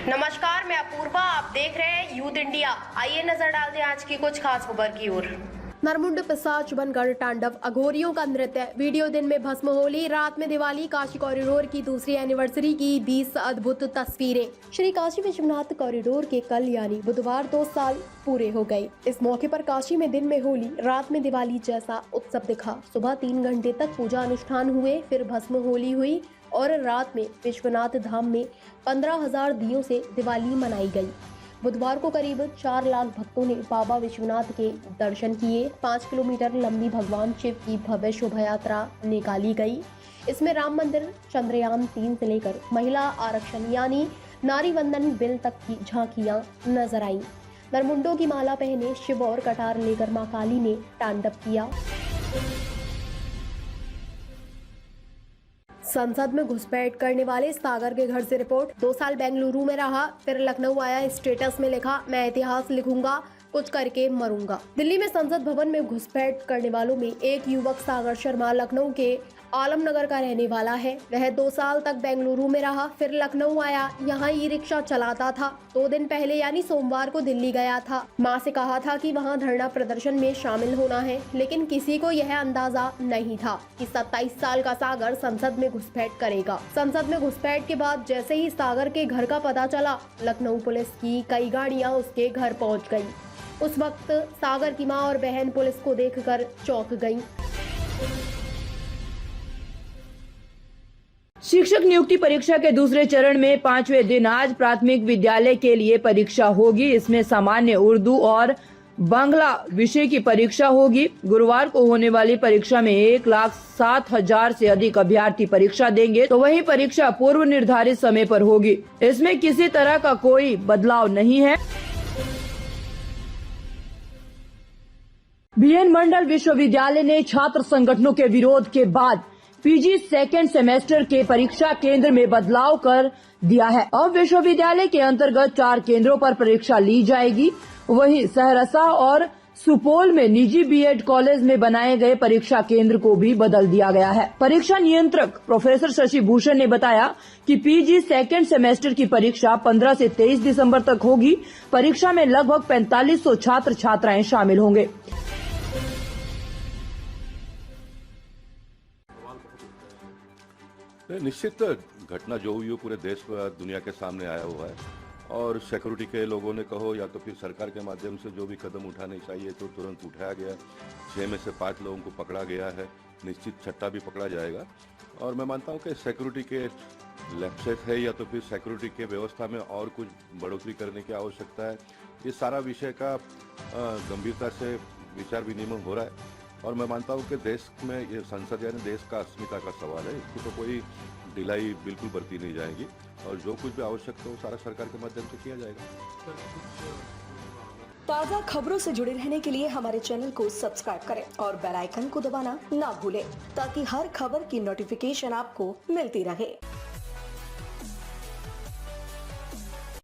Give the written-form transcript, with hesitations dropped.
नमस्कार, मैं अपूर्वा, आप देख रहे हैं यूथ इंडिया। आइए नजर डालते हैं आज की कुछ खास खबर की ओर। नरमुंड पिशाच बनकर तांडव, अघोरियों का नृत्य, वीडियो दिन में भस्म होली, रात में दिवाली। काशी कॉरिडोर की दूसरी एनिवर्सरी की 20 अद्भुत तस्वीरें। श्री काशी विश्वनाथ कॉरिडोर के कल यानी बुधवार 2 साल पूरे हो गए। इस मौके पर काशी में दिन में होली, रात में दिवाली जैसा उत्सव दिखा। सुबह 3 घंटे तक पूजा अनुष्ठान हुए, फिर भस्म होली हुई और रात में विश्वनाथ धाम में 15,000 दियों से दिवाली मनाई गई। बुधवार को करीब 4 लाख भक्तों ने बाबा विश्वनाथ के दर्शन किए। 5 किलोमीटर लंबी भगवान शिव की भव्य शोभा यात्रा निकाली गई। इसमें राम मंदिर, चंद्रयान 3 से लेकर महिला आरक्षण यानी नारी वंदन बिल तक की झांकियां नजर आईं। नरमुंडों की माला पहने शिव और कटार लेकर मां काली ने तांडव किया। संसद में घुसपैठ करने वाले सागर के घर से रिपोर्ट। 2 साल बेंगलुरु में रहा, फिर लखनऊ आया। स्टेटस में लिखा, मैं इतिहास लिखूंगा, कुछ करके मरूंगा। दिल्ली में संसद भवन में घुसपैठ करने वालों में एक युवक सागर शर्मा लखनऊ के आलमनगर का रहने वाला है। वह 2 साल तक बेंगलुरु में रहा, फिर लखनऊ आया। यहाँ ई रिक्शा चलाता था। 2 दिन पहले यानी सोमवार को दिल्ली गया था। माँ से कहा था कि वहाँ धरना प्रदर्शन में शामिल होना है, लेकिन किसी को यह अंदाजा नहीं था कि 27 साल का सागर संसद में घुसपैठ करेगा। संसद में घुसपैठ के बाद जैसे ही सागर के घर का पता चला, लखनऊ पुलिस की कई गाड़ियाँ उसके घर पहुँच गयी। उस वक्त सागर की माँ और बहन पुलिस को देखकर चौंक गयीं। शिक्षक नियुक्ति परीक्षा के दूसरे चरण में 5वें दिन आज प्राथमिक विद्यालय के लिए परीक्षा होगी। इसमें सामान्य, उर्दू और बांग्ला विषय की परीक्षा होगी। गुरुवार को होने वाली परीक्षा में 1,07,000 से अधिक अभ्यर्थी परीक्षा देंगे, तो वही परीक्षा पूर्व निर्धारित समय पर होगी। इसमें किसी तरह का कोई बदलाव नहीं है। बीएन मंडल विश्वविद्यालय ने छात्र संगठनों के विरोध के बाद पीजी सेकेंड सेमेस्टर के परीक्षा केंद्र में बदलाव कर दिया है। अब विश्वविद्यालय के अंतर्गत 4 केंद्रों पर परीक्षा ली जाएगी। वहीं सहरसा और सुपौल में निजी बीएड कॉलेज में बनाए गए परीक्षा केंद्र को भी बदल दिया गया है। परीक्षा नियंत्रक प्रोफेसर शशि भूषण ने बताया कि पीजी सेकेंड सेमेस्टर की परीक्षा 15 से 23 दिसंबर तक होगी। परीक्षा में लगभग 4500 छात्र छात्राएं शामिल होंगे। निश्चित घटना जो हुई हो पूरे देश दुनिया के सामने आया हुआ है और सिक्योरिटी के लोगों ने कहो या तो फिर सरकार के माध्यम से जो भी कदम उठाने चाहिए तो तुरंत उठाया गया। 6 में से 5 लोगों को पकड़ा गया है, निश्चित छठा भी पकड़ा जाएगा। और मैं मानता हूं कि सिक्योरिटी के लक्ष्य है या तो फिर सिक्योरिटी के व्यवस्था में और कुछ बढ़ोतरी करने की आवश्यकता है। ये सारा विषय का गंभीरता से विचार विनिमय हो रहा है और मैं मानता हूं कि देश में ये संसद यानी देश का अस्मिता का सवाल है। इसकी तो कोई ढिलाई बिल्कुल बरती नहीं जाएगी और जो कुछ भी आवश्यक हो सारा सरकार के माध्यम से किया जाएगा। ताज़ा खबरों से जुड़े रहने के लिए हमारे चैनल को सब्सक्राइब करें और बेल आइकन को दबाना ना भूलें ताकि हर खबर की नोटिफिकेशन आपको मिलती रहे।